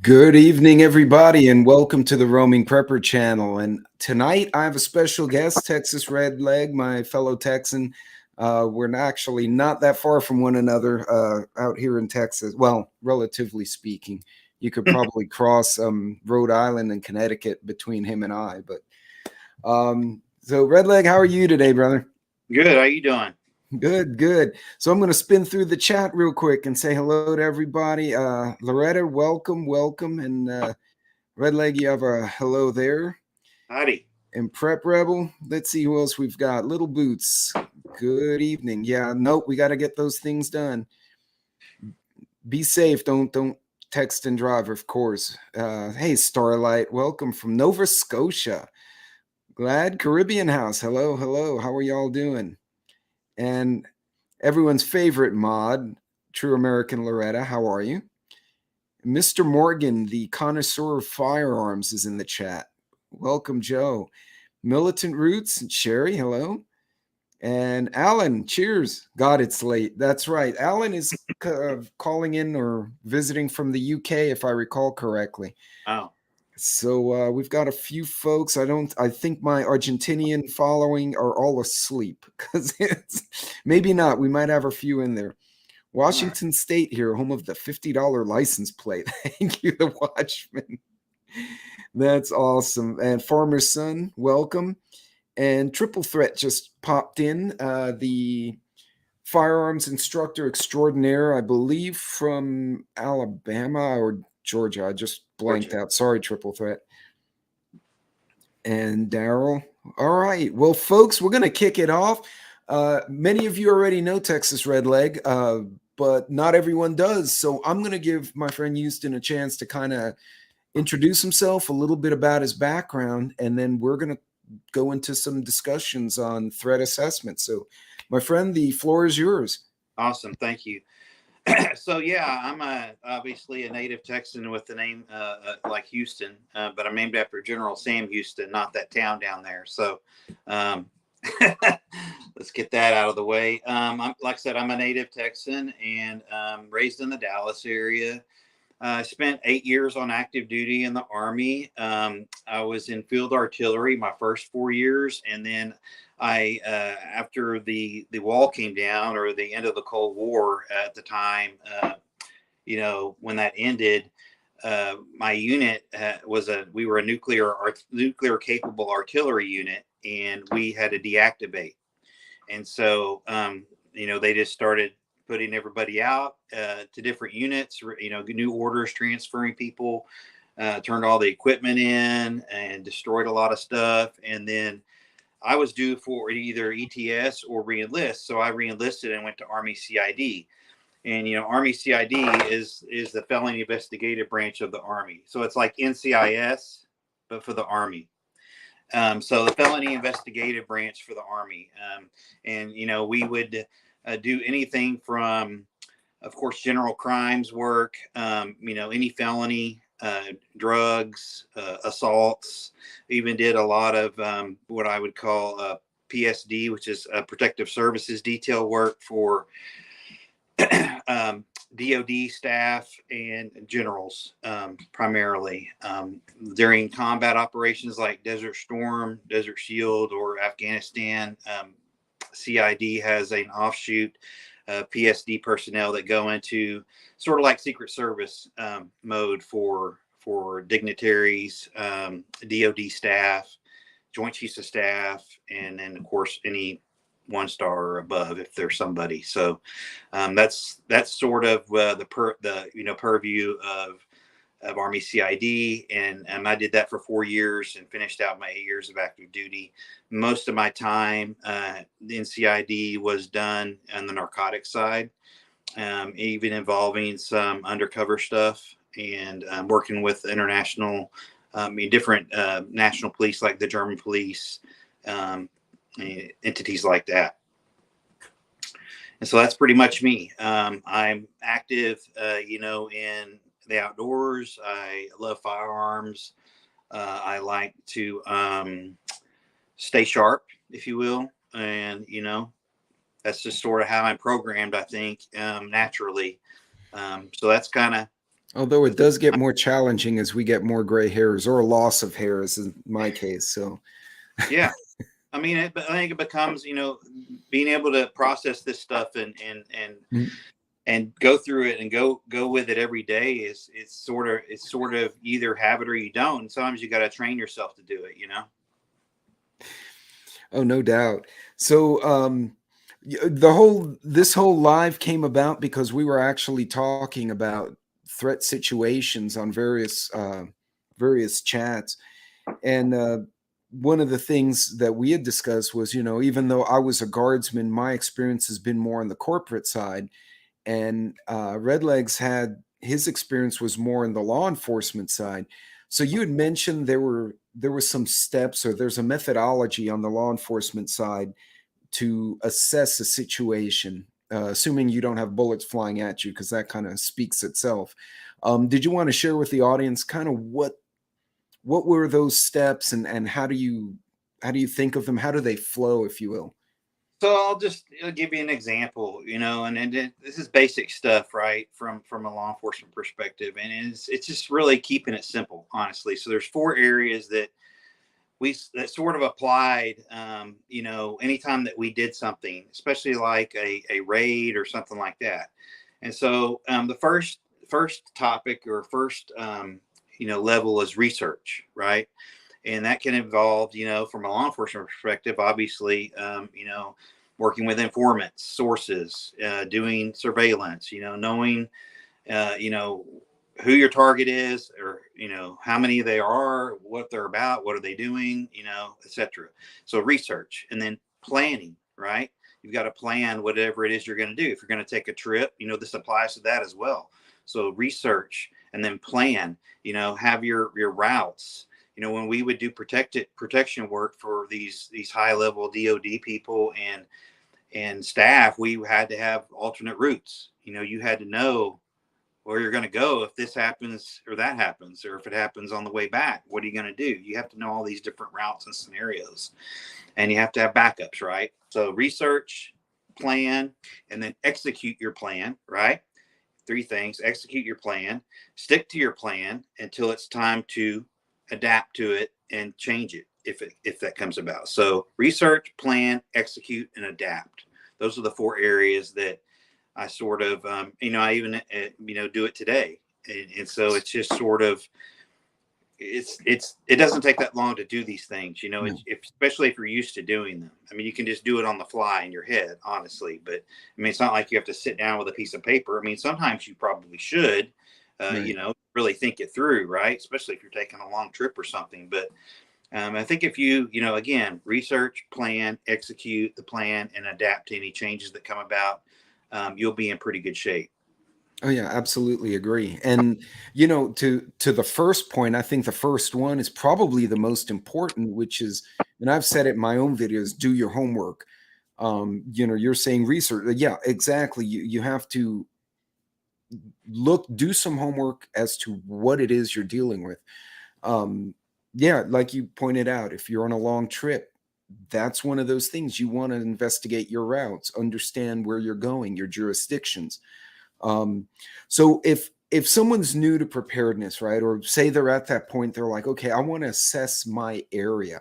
Good evening, everybody, and welcome to the Roaming Prepper channel. And tonight I have a special guest, Texas Red Leg, my fellow Texan. We're actually not that far from one another out here in Texas. Well, relatively speaking, you could probably cross Rhode Island and Connecticut between him and I. So Red Leg, how are you today, brother? Good. How you doing? Good, good. So I'm going to spin through the chat real quick and say hello to everybody. Loretta, welcome, welcome. And Red Leg, you have a hello there. Howdy. And Prep Rebel, let's see who else we've got. Little Boots, good evening. Yeah, nope, we got to get those things done. Be safe. Don't text and drive, of course. Hey, Starlight, welcome from Nova Scotia. Glad Caribbean House. Hello, hello. How are y'all doing? And everyone's favorite mod, True American Loretta, how are you? Mr. Morgan, the connoisseur of firearms, is in the chat. Welcome, Joe. Militant Roots, Sherry, hello. And Alan, cheers. God, it's late. That's right. Alan is calling in or visiting from the UK, if I recall correctly. Oh. So we've got a few folks. I think my Argentinian following are all asleep because it's maybe not. We might have a few in there. Washington State here, home of the $50 license plate. Thank you, the Watchman. That's awesome. And Farmer's Son, welcome. And Triple Threat just popped in. The firearms instructor extraordinaire, I believe, from Alabama or Georgia. I just blanked out. Sorry, Triple Threat. And Daryl. All right. Well, folks, we're going to kick it off. Many of you already know Texas Red Leg, but not everyone does. So I'm going to give my friend Houston a chance to kind of introduce himself, a little bit about his background, and then we're going to go into some discussions on threat assessment. So, my friend, the floor is yours. Awesome. Thank you. So, yeah, I'm obviously a native Texan with the name like Houston, but I'm named after General Sam Houston, not that town down there. So, let's get that out of the way. Like I said, I'm a native Texan and raised in the Dallas area. I spent 8 years on active duty in the Army. I was in field artillery my first 4 years, and then after the wall came down, or the end of the Cold War at the time, when that ended, my unit we were a nuclear capable artillery unit, and we had to deactivate. And so, they just started putting everybody out to different units, new orders, transferring people, turned all the equipment in and destroyed a lot of stuff. And then I was due for either ETS or reenlist. So I reenlisted and went to Army CID. And, Army CID is the felony investigative branch of the Army. So it's like NCIS, but for the Army. So the felony investigative branch for the Army. And we would do anything from, of course, general crimes work, any felony, drugs, assaults. Even did a lot of what I would call PSD, which is protective services detail work for DOD staff and generals, primarily during combat operations like Desert Storm, Desert Shield, or Afghanistan. CID has an offshoot PSD personnel that go into sort of like Secret Service mode for dignitaries, DOD staff, Joint Chiefs of Staff, and then of course any 1-star or above if there's somebody. So that's sort of the purview of Army CID, and I did that for 4 years and finished out my 8 years of active duty. Most of my time in CID was done on the narcotics side, even involving some undercover stuff and working with international, different national police like the German police, entities like that. And so that's pretty much me. I'm active, in the outdoors. I love firearms. I like to stay sharp, if you will. And, that's just sort of how I'm programmed, I think, naturally. So that's kind of Although it does get more challenging as we get more gray hairs or loss of hairs in my case. So Yeah. I mean, I think it becomes, being able to process this stuff mm, and go through it and go with it every day is it's sort of either have it or you don't. And sometimes you got to train yourself to do it. oh, no doubt. So this whole live came about because we were actually talking about threat situations on various chats. And one of the things that we had discussed was, even though I was a guardsman, my experience has been more on the corporate side. And Redlegs had his experience was more in the law enforcement side. So you had mentioned there were some steps, or there's a methodology on the law enforcement side to assess a situation, assuming you don't have bullets flying at you, because that kind of speaks itself. Did you want to share with the audience kind of what were those steps, and how do you think of them? How do they flow, if you will? So I'll give you an example, and this is basic stuff, right, from a law enforcement perspective, and it's just really keeping it simple, honestly. So there's four areas that sort of applied, anytime that we did something, especially like a raid or something like that. And so the first topic or first level is research, right? And that can involve, from a law enforcement perspective, obviously, working with informants, sources, doing surveillance, knowing, who your target is, or, how many they are, what they're about, what are they doing, etc. So research, and then planning, right? You've got to plan whatever it is you're going to do. If you're going to take a trip, this applies to that as well. So research and then plan, have your routes. When we would do protection work for these high level DOD people and staff, we had to have alternate routes. You had to know where you're going to go if this happens or that happens, or if it happens on the way back, what are you going to do? You have to know all these different routes and scenarios, and you have to have backups, right? So research, plan, and then execute your plan, right? Three things: execute your plan, stick to your plan until it's time to adapt to it and change it if that comes about. So research, plan, execute, and adapt. Those are the four areas that I sort of, I even, do it today. And so it's just sort of, it doesn't take that long to do these things, No. especially if you're used to doing them. I mean, you can just do it on the fly in your head, honestly. But I mean, it's not like you have to sit down with a piece of paper. I mean, sometimes you probably should, Right. really think it through, right? Especially if you're taking a long trip or something. But I think if you, again, research, plan, execute the plan, and adapt to any changes that come about, you'll be in pretty good shape. Oh yeah, absolutely agree. And to the first point, I think the first one is probably the most important, which is, and I've said it in my own videos, do your homework. You're saying research. Yeah, exactly. You have to do some homework as to what it is you're dealing with. Um, yeah, like you pointed out, if you're on a long trip, that's one of those things you want to investigate your routes, understand where you're going, your jurisdictions. Um, so if someone's new to preparedness, right, or say they're at that point, they're like, okay, I want to assess my area.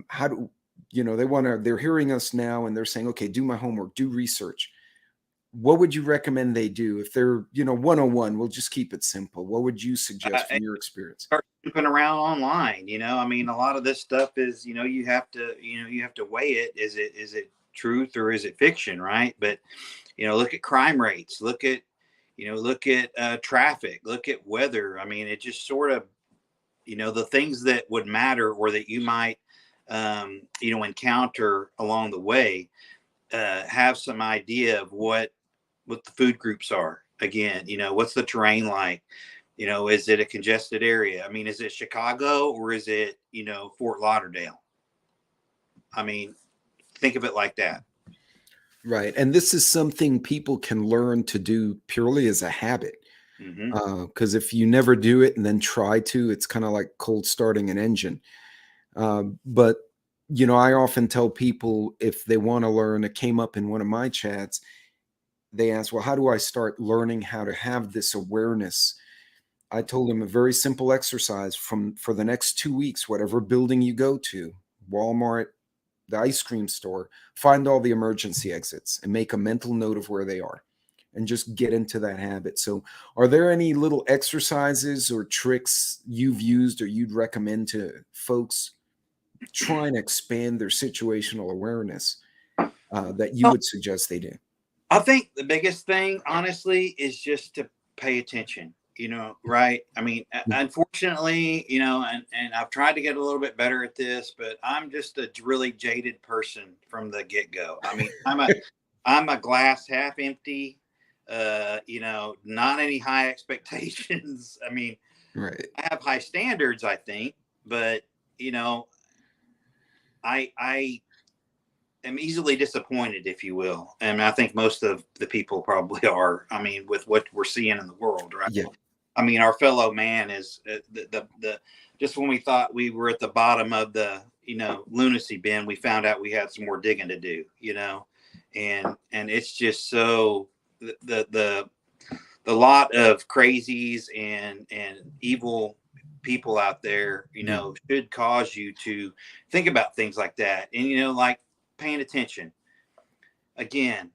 How do they're hearing us now and they're saying, okay, do my homework, do research. What would you recommend they do if they're 101? We'll just keep it simple. What would you suggest I from your experience? start snooping around online. I mean, a lot of this stuff is, you have to weigh it. Is it truth or is it fiction, right? But look at crime rates. Look at traffic. Look at weather. I mean, it just sort of, the things that would matter or that you might, encounter along the way. Have some idea of what the food groups are. Again, what's the terrain like? Is it a congested area? I mean, is it Chicago or is it, Fort Lauderdale? I mean, think of it like that. Right. And this is something people can learn to do purely as a habit. Hmm. Because if you never do it and then try to, it's kind of like cold starting an engine. But I often tell people if they want to learn, it came up in one of my chats. They ask, well, how do I start learning how to have this awareness? I told him a very simple exercise for the next 2 weeks, whatever building you go to, Walmart, the ice cream store, find all the emergency exits and make a mental note of where they are and just get into that habit. So are there any little exercises or tricks you've used or you'd recommend to folks trying to expand their situational awareness that you would suggest they do? I think the biggest thing, honestly, is just to pay attention, right? I mean, unfortunately, and I've tried to get a little bit better at this, but I'm just a really jaded person from the get-go. I mean, I'm a glass half empty, not any high expectations. I mean, Right. I have high standards, I think, but, I am easily disappointed, if you will. And I think most of the people probably are. I mean, with what we're seeing in the world, right? Yeah. I mean, our fellow man is the just when we thought we were at the bottom of the lunacy bin, we found out we had some more digging to do, and it's just so the lot of crazies and evil people out there, should cause you to think about things like that, and like paying attention. Again,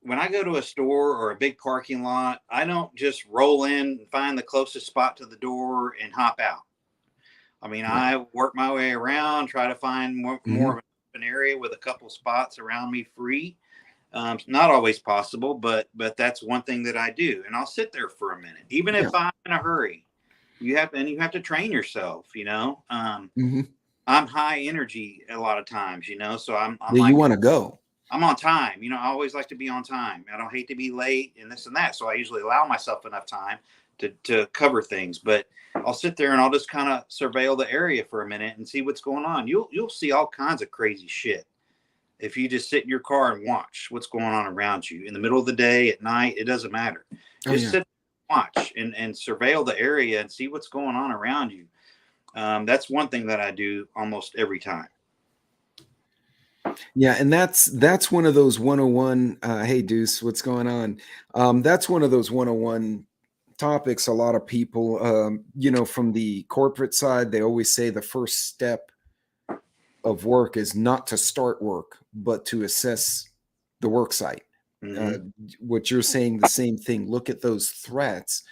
when I go to a store or a big parking lot, I don't just roll in and find the closest spot to the door and hop out. I mean, Right. I work my way around, try to find more of an area with a couple spots around me free. Not always possible, but that's one thing that I do, and I'll sit there for a minute, even if I'm in a hurry. You have to train yourself. I'm high energy a lot of times, so I'm Yeah, like, you want to go. I'm on time. I always like to be on time. I don't hate to be late and this and that. So I usually allow myself enough time to cover things, but I'll sit there and I'll just kind of surveil the area for a minute and see what's going on. You'll see all kinds of crazy shit if you just sit in your car and watch what's going on around you in the middle of the day, at night. It doesn't matter. Just sit and watch and surveil the area and see what's going on around you. That's one thing that I do almost every time. Yeah, and that's one of those 101. Hey, Deuce, what's going on? That's one of those 101 topics. A lot of people, from the corporate side, they always say the first step of work is not to start work, but to assess the work site. What you're saying, the same thing. Look at those threats.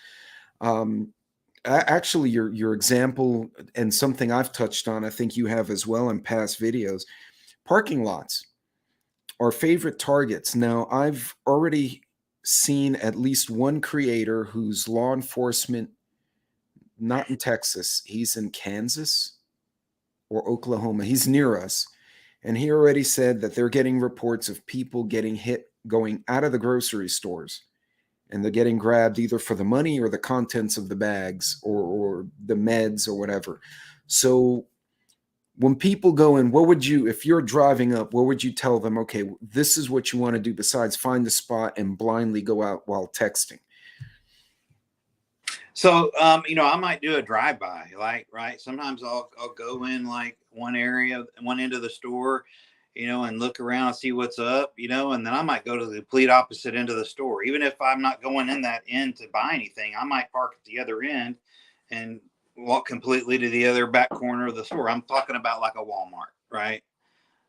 Actually, your example and something I've touched on, I think you have as well in past videos. Parking lots are favorite targets. Now, I've already seen at least one creator who's law enforcement, not in Texas, he's in Kansas or Oklahoma. He's near us. And he already said that they're getting reports of people getting hit going out of the grocery stores. And they're getting grabbed either for the money or the contents of the bags or the meds or whatever. So when people go in, what would you, if you're driving up, what would you tell them? Okay, this is what you want to do besides find a spot and blindly go out while texting. So, I might do a drive-by, right. Sometimes I'll go in like one end of the store, and look around and see what's up, and then I might go to the complete opposite end of the store. Even if I'm not going in that end to buy anything, I might park at the other end and walk completely to the other back corner of the store. I'm talking about like a Walmart, right?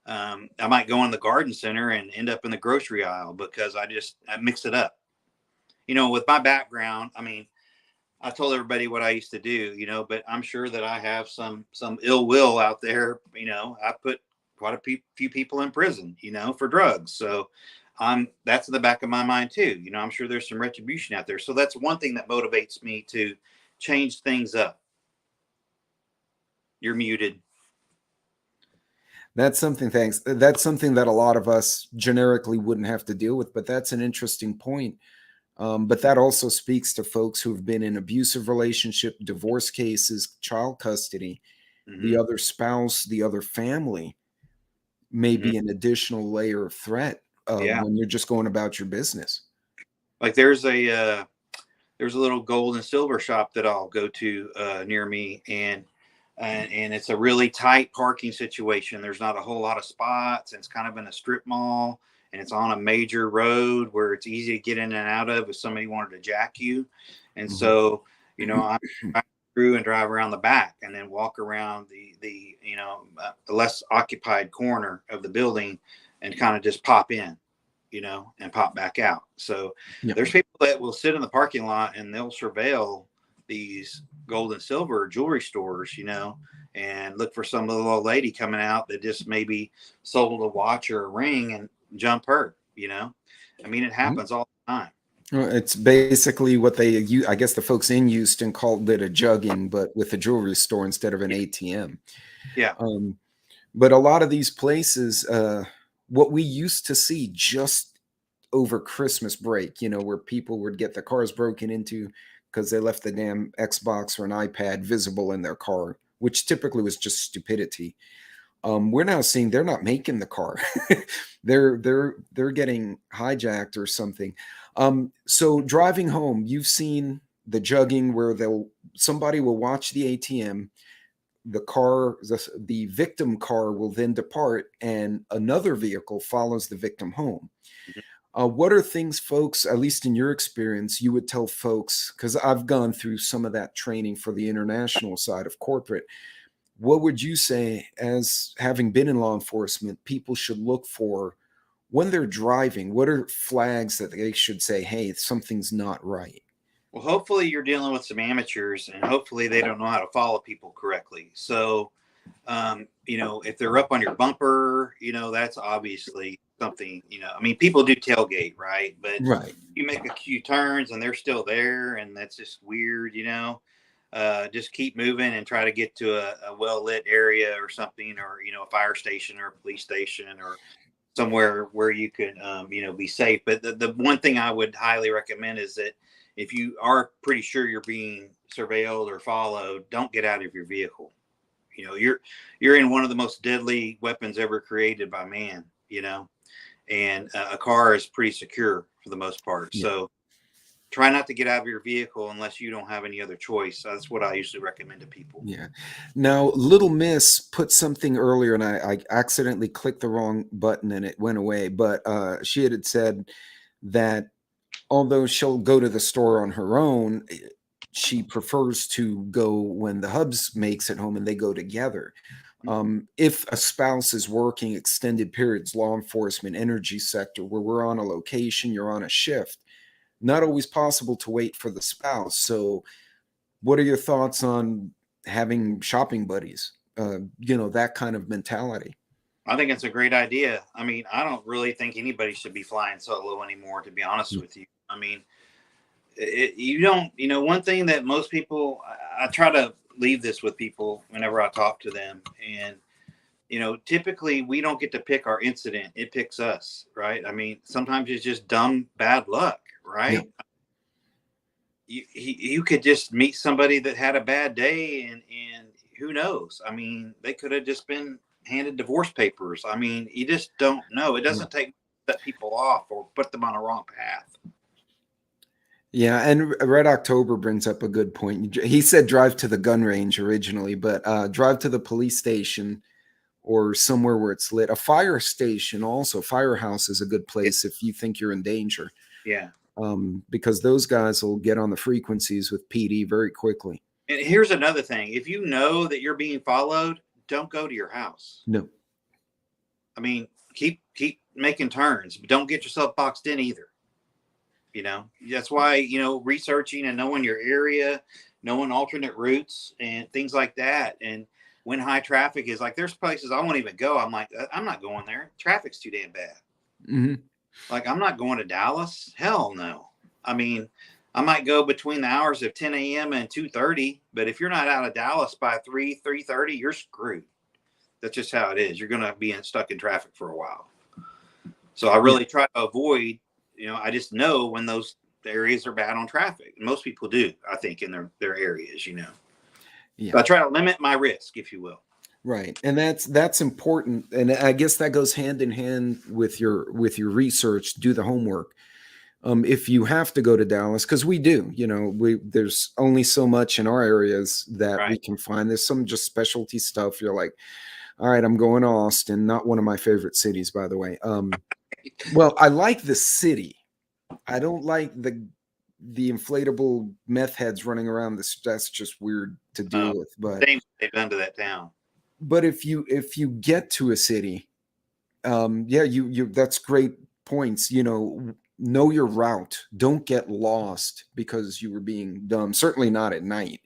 I might go in the garden center and end up in the grocery aisle because I mix it up. With my background, I mean, I told everybody what I used to do, but I'm sure that I have some ill will out there. I put quite a few people in prison, for drugs. So that's in the back of my mind too. I'm sure there's some retribution out there. So that's one thing that motivates me to change things up. You're muted. That's something, thanks. That's something that a lot of us generically wouldn't have to deal with, but that's an interesting point. But that also speaks to folks who have been in abusive relationship, divorce cases, child custody. The other spouse, the other family may be an additional layer of threat when you're just going about your business. Like there's a little gold and silver shop that I'll go to near me, and it's a really tight parking situation. There's not a whole lot of spots, and it's kind of in a strip mall, and it's on a major road where it's easy to get in and out of if somebody wanted to jack you. And so, You know, I drive through and drive around the back, and then walk around the the less occupied corner of the building, and kind of just pop in, and pop back out. So Yeah. there's people that will sit in the parking lot and they'll surveil these gold and silver jewelry stores, and look for some little old lady coming out that just maybe sold a watch or a ring and jump her. I mean, it happens all the time. Well, it's basically what I guess the folks in Houston called it a jugging, but with a jewelry store instead of an ATM. Yeah. But a lot of these places, what we used to see just over Christmas break, where people would get their cars broken into because they left the damn Xbox or an iPad visible in their car, which typically was just stupidity. We're now seeing they're not making the car. they're getting hijacked or something. So driving home, you've seen the jugging where somebody will watch the ATM, the victim car will then depart, and another vehicle follows the victim home. What are things, folks, at least in your experience, you would tell folks, because I've gone through some of that training for the international side of corporate. What would you say, as having been in law enforcement, people should look for when they're driving? What are flags that they should say, hey, something's not right? Well, hopefully you're dealing with some amateurs, and hopefully they don't know how to follow people correctly. So, if they're up on your bumper, that's obviously something, I mean, people do tailgate, right? But right. You make a few turns and they're still there, and that's just weird, just keep moving and try to get to a well-lit area or something, or, a fire station or a police station or somewhere where you could, be safe. But the one thing I would highly recommend is that if you are pretty sure you're being surveilled or followed, don't get out of your vehicle. You're in one of the most deadly weapons ever created by man, and a car is pretty secure for the most part. Yeah. So try not to get out of your vehicle unless you don't have any other choice. That's what I usually recommend to people. Yeah. Now, Little Miss put something earlier, and I accidentally clicked the wrong button and it went away. But she had said that although she'll go to the store on her own, she prefers to go when the hubs makes it home and they go together. If a spouse is working extended periods, law enforcement, energy sector, where we're on a location, you're on a shift, not always possible to wait for the spouse. So what are your thoughts on having shopping buddies? That kind of mentality. I think it's a great idea. I mean, I don't really think anybody should be flying solo anymore, to be honest with you. I mean, one thing that most people, I try to leave this with people whenever I talk to them. And, typically we don't get to pick our incident. It picks us, right? I mean, sometimes it's just dumb, bad luck, right? Yeah. You could just meet somebody that had a bad day and who knows? I mean, they could have just been handed divorce papers. I mean, you just don't know. It doesn't take to set people off or put them on a wrong path. Yeah, and Red October brings up a good point. He said drive to the gun range originally, but drive to the police station or somewhere where it's lit. A fire station also, firehouse is a good place if you think you're in danger. Yeah. Because those guys will get on the frequencies with PD very quickly. And here's another thing. If you know that you're being followed, don't go to your house. No. I mean, keep making turns, but don't get yourself boxed in either. That's why, researching and knowing your area, knowing alternate routes and things like that. And when high traffic is like, there's places I won't even go. I'm like, I'm not going there. Traffic's too damn bad. Mm-hmm. Like, I'm not going to Dallas. Hell no. I mean, I might go between the hours of 10 a.m. and 2:30, but if you're not out of Dallas by 3:30, you're screwed. That's just how it is. You're going to be stuck in traffic for a while. So I really try to avoid, I just know when those areas are bad on traffic. Most people do, I think, in their areas, Yeah. So I try to limit my risk, if you will. Right. And that's important. And I guess that goes hand in hand with your research, do the homework. If you have to go to Dallas, because we do, there's only so much in our areas that we can find. There's some just specialty stuff. You're like, all right, I'm going to Austin, not one of my favorite cities, by the way. Well, I like the city. I don't like the inflatable meth heads running around that's just weird to deal with. But same they've done to that town. But if you get to a city, yeah, you that's great points. Know your route. Don't get lost because you were being dumb. Certainly not at night.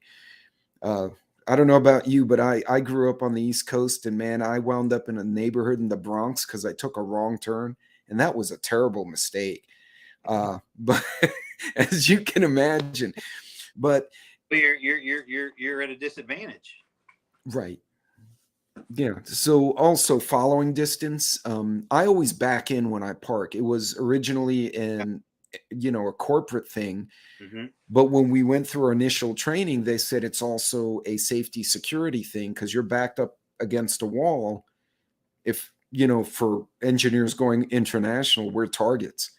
I don't know about you, but I grew up on the East Coast, and man, I wound up in a neighborhood in the Bronx because I took a wrong turn, and that was a terrible mistake. But as you can imagine, but you're at a disadvantage. Right. Yeah. So also following distance. I always back in when I park. It was originally a corporate thing. Mm-hmm. But when we went through our initial training, they said it's also a safety security thing because you're backed up against a wall. If, for engineers going international, we're targets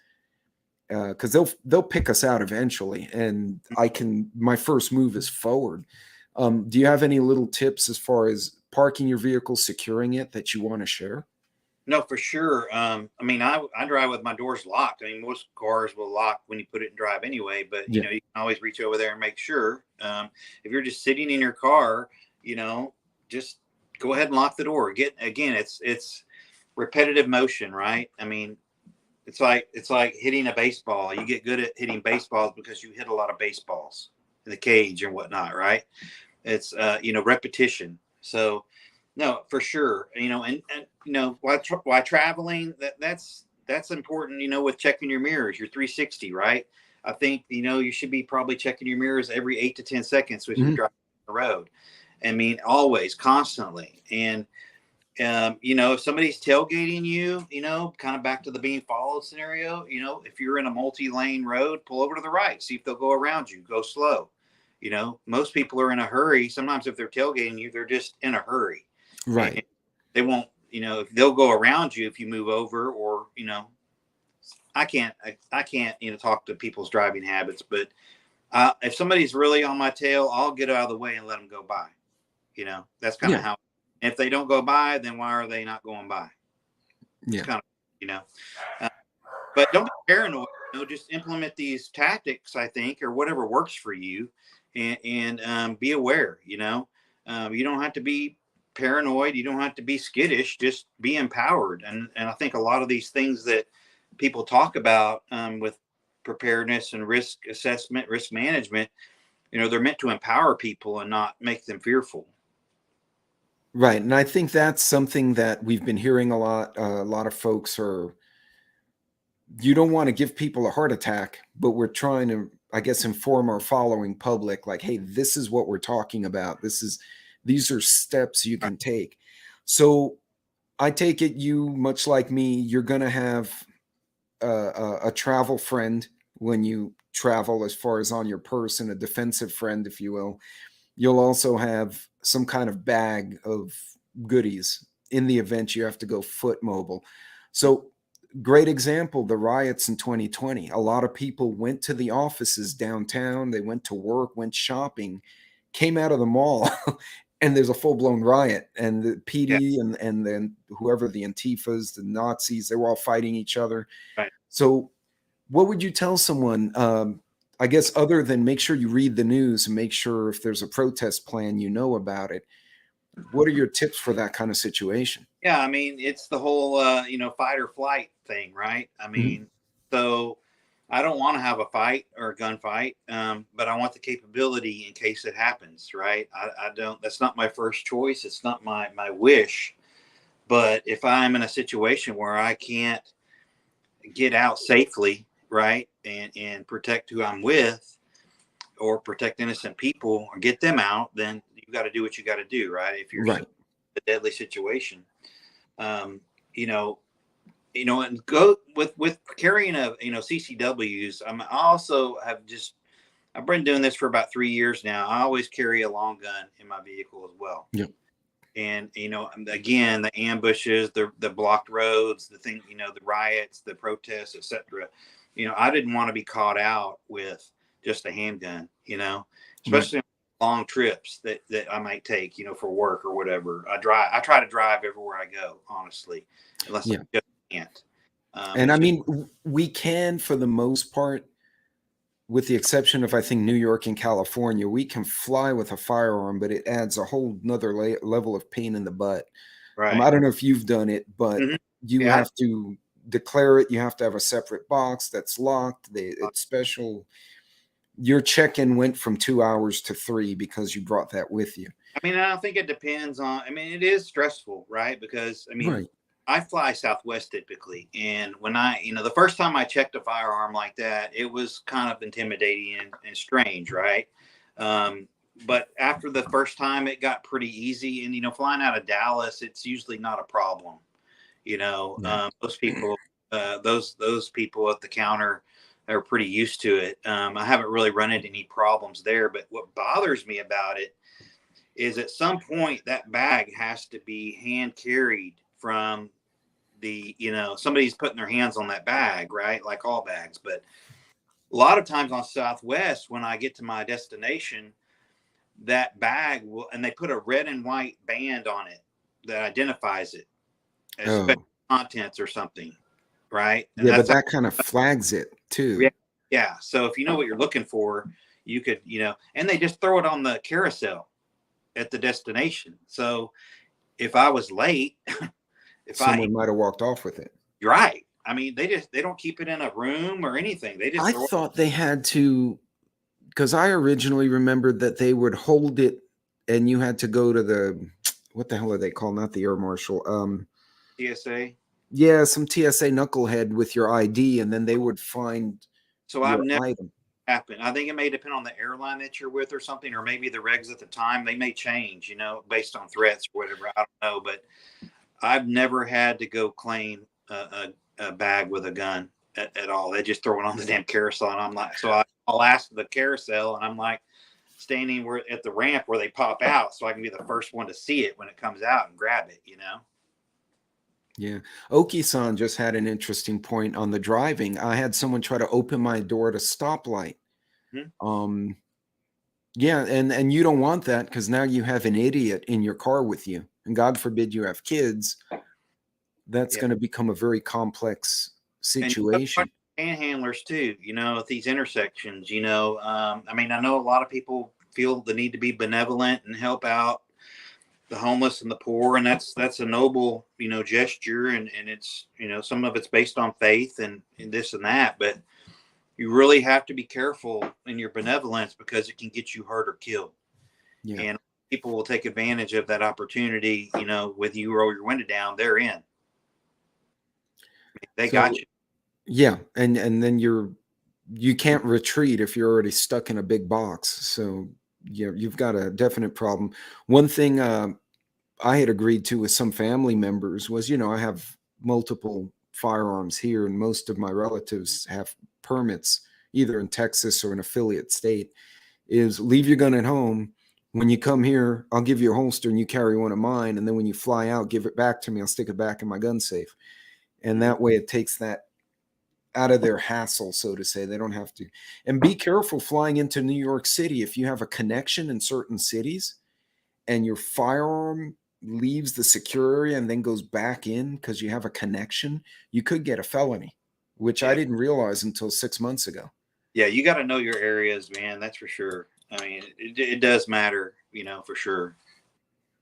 because they'll pick us out eventually. And my first move is forward. Do you have any little tips as far as parking your vehicle, securing it that you want to share? No, for sure. I mean, I drive with my doors locked. I mean, most cars will lock when you put it in drive anyway, but you can always reach over there and make sure. If you're just sitting in your car, just go ahead and lock the door. It's repetitive motion, right? I mean, it's like hitting a baseball. You get good at hitting baseballs because you hit a lot of baseballs in the cage and whatnot, right? It's repetition. So no, for sure. And while traveling, that's important, with checking your mirrors, your 360, right? I think, you should be probably checking your mirrors every 8 to 10 seconds as you're driving the road. I mean, always, constantly. And, if somebody's tailgating you, kind of back to the being followed scenario, if you're in a multi-lane road, pull over to the right, see if they'll go around you, go slow. Most people are in a hurry. Sometimes if they're tailgating you, they're just in a hurry. Right. And they won't, they'll go around you if you move over or, I can't, talk to people's driving habits, but if somebody's really on my tail, I'll get out of the way and let them go by. That's kind of how, if they don't go by, then why are they not going by? Yeah. It's kind of, but don't be paranoid, just implement these tactics, I think, or whatever works for you and be aware, you don't have to be paranoid. You don't have to be skittish, just be empowered. And I think a lot of these things that people talk about with preparedness and risk assessment, risk management, they're meant to empower people and not make them fearful. Right. And I think that's something that we've been hearing a lot. A lot of folks you don't want to give people a heart attack, but we're trying to, I guess, inform our following public, like, hey, this is what we're talking about. These are steps you can take. So I take it you, much like me, you're going to have a travel friend when you travel, as far as on your person, a defensive friend, if you will. You'll also have some kind of bag of goodies in the event you have to go foot mobile. So great example, the riots in 2020. A lot of people went to the offices downtown. They went to work, went shopping, came out of the mall, and there's a full-blown riot. And the PD and then whoever, the Antifas, the Nazis, they were all fighting each other. Right. So what would you tell someone, I guess, other than make sure you read the news and make sure if there's a protest plan, about it? What are your tips for that kind of situation? Yeah, I mean, it's the whole, fight or flight thing, right? I mean, so I don't want to have a fight or a gunfight, but I want the capability in case it happens, right? I don't, that's not my first choice. It's not my wish. But if I'm in a situation where I can't get out safely, right, and protect who I'm with or protect innocent people or get them out, then you got to do what you got to do, right? If you're in a deadly situation. And go with carrying CCWs. I also I've been doing this for about 3 years now. I always carry a long gun in my vehicle as well. Yep. And, again, the ambushes, the blocked roads, the riots, the protests, etc. I didn't want to be caught out with just a handgun, especially long trips that I might take, for work or whatever. I try to drive everywhere I go, honestly, unless I just can't. And I mean, we can, for the most part, with the exception of, I think, New York and California, we can fly with a firearm, but it adds a whole nother level of pain in the butt. Right. I don't know if you've done it, but you Yeah. have to declare it. You have to have a separate box that's locked. It's special. Your check-in went from 2 hours to 3 because you brought that with you. I mean, I think it depends on, I mean, it is stressful, right? Because, I mean, Right. I fly Southwest typically. And when the first time I checked a firearm like that, it was kind of intimidating and strange, right? But after the first time, it got pretty easy. And, flying out of Dallas, it's usually not a problem. Those people, those people at the counter are pretty used to it. I haven't really run into any problems there. But what bothers me about it is at some point that bag has to be hand carried from somebody's putting their hands on that bag, right? Like all bags. But a lot of times on Southwest, when I get to my destination, that bag and they put a red and white band on it that identifies it as special contents or something, right? And but that kind of flags it too. Yeah. So if you know what you're looking for, you could, and they just throw it on the carousel at the destination. So if I was late, someone might have walked off with it. You're right. I mean, they don't keep it in a room or anything. They just. I thought they had to, because I originally remembered that they would hold it, and you had to go to what the hell are they called? Not the air marshal. TSA. Yeah, some TSA knucklehead with your ID, and then they would find. So I've never happened. I think it may depend on the airline that you're with or something, or maybe the regs at the time. They may change, based on threats or whatever. I don't know, but I've never had to go claim a bag with a gun at all. They just throw it on the damn carousel, and I'm like, so I'll ask the carousel, and I'm like standing at the ramp where they pop out, so I can be the first one to see it when it comes out and grab it. Yeah. Oki-san just had an interesting point on the driving. I had someone try to open my door at a stoplight. Yeah, and you don't want that, because now you have an idiot in your car with you. And God forbid you have kids. That's going to become a very complex situation. And panhandlers too, at these intersections, I mean, I know a lot of people feel the need to be benevolent and help out the homeless and the poor, and that's a noble gesture, and it's some of it's based on faith and this and that, but you really have to be careful in your benevolence, because it can get you hurt or killed. And people will take advantage of that opportunity. With you roll your window down, they're in. They got you. Yeah, and then you can't retreat if you're already stuck in a big box. So you've got a definite problem. One thing I had agreed to with some family members was, I have multiple firearms here, and most of my relatives have permits either in Texas or an affiliate state, is leave your gun at home. When you come here, I'll give you a holster and you carry one of mine. And then when you fly out, give it back to me. I'll stick it back in my gun safe. And that way it takes that out of their hassle, so to say. They don't have to. And be careful flying into New York City. If you have a connection in certain cities and your firearm leaves the secure area and then goes back in because you have a connection, you could get a felony, which I didn't realize until 6 months ago. Yeah, you got to know your areas, man. That's for sure. I mean, it does matter, for sure.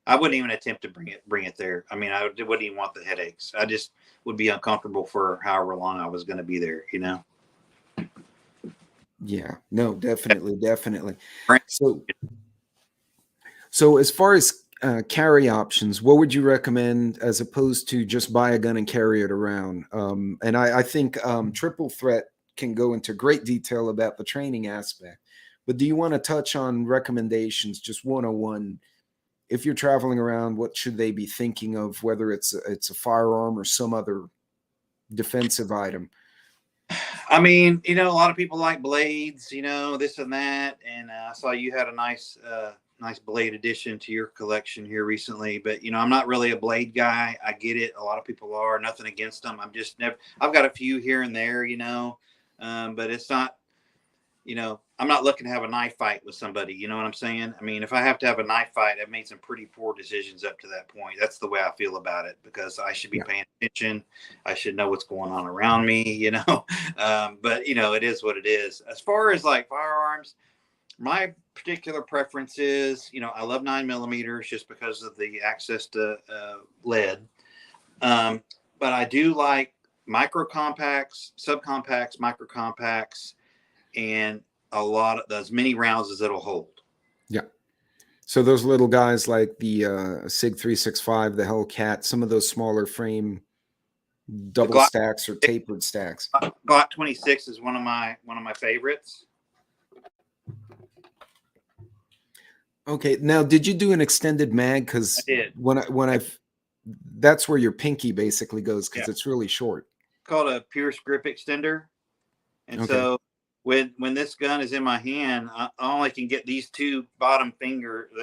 I wouldn't even attempt to bring it there. I mean, I wouldn't even want the headaches. I just would be uncomfortable for however long I was going to be there, Yeah, no, definitely. So as far as carry options, what would you recommend as opposed to just buy a gun and carry it around? And I think Triple Threat can go into great detail about the training aspect, but do you want to touch on recommendations, just 101? If you're traveling around, what should they be thinking of, whether it's a firearm or some other defensive item? I mean, a lot of people like blades, this and that. And I saw you had a nice blade addition to your collection here recently, but I'm not really a blade guy. I get it. A lot of people are. Nothing against them. I've got a few here and there, but it's not, I'm not looking to have a knife fight with somebody. You know what I'm saying? I mean, if I have to have a knife fight, I've made some pretty poor decisions up to that point. That's the way I feel about it, because I should be paying attention. I should know what's going on around me, but it is what it is. As far as like firearms, my particular preference is, I love 9mm just because of the access to lead. But I do like micro compacts, subcompacts, micro compacts, and a lot of as many rounds as it'll hold. Yeah. So those little guys like the SIG 365, the Hellcat, some of those smaller frame double stacks or tapered stacks. Glock 26 is one of my favorites. Okay. Now, did you do an extended mag? Because that's where your pinky basically goes, because it's really short. Called a Pierce grip extender. And so when this gun is in my hand, I only can get these two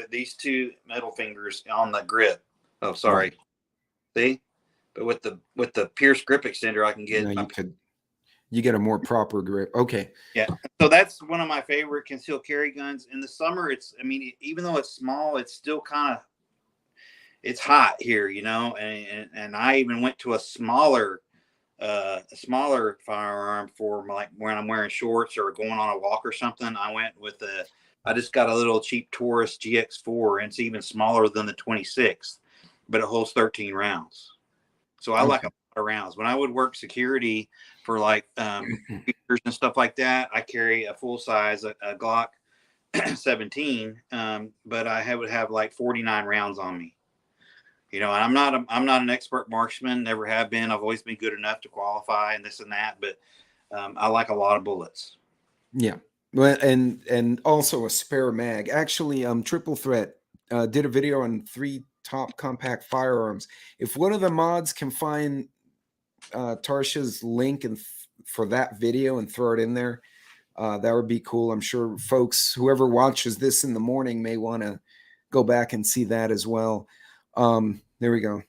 these two middle fingers on the grip. Oh, sorry. Right. See? But with the Pierce grip extender, I can get you get a more proper grip. Okay. Yeah. So that's one of my favorite concealed carry guns. In the summer, even though it's small, it's still it's hot here, and I even went to a smaller firearm for like when I'm wearing shorts or going on a walk or something. I just got a little cheap Taurus GX4, and it's even smaller than the 26, but it holds 13 rounds. So I like a lot of rounds. When I would work security for like features and stuff like that, I carry a full size, a Glock 17, but I would have like 49 rounds on me. And I'm not an expert marksman, never have been. I've always been good enough to qualify and this and that, but I like a lot of bullets. Yeah. Well, and also a spare mag. Actually, Triple Threat did a video on 3 top compact firearms. If one of the mods can find Tarsha's link for that video and throw it in there, that would be cool. I'm sure folks, whoever watches this in the morning, may want to go back and see that as well. There we go.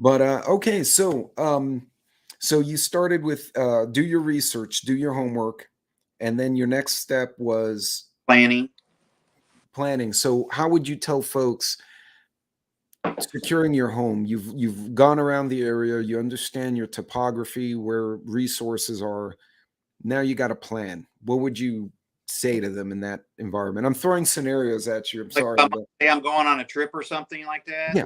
But okay, so you started with do your research, do your homework, and then your next step was planning. So how would you tell folks securing your home? You've gone around the area, you understand your topography, where resources are. Now you got a plan. What would you say to them in that environment? I'm throwing scenarios at you. I'm sorry. I'm going on a trip or something like that. Yeah.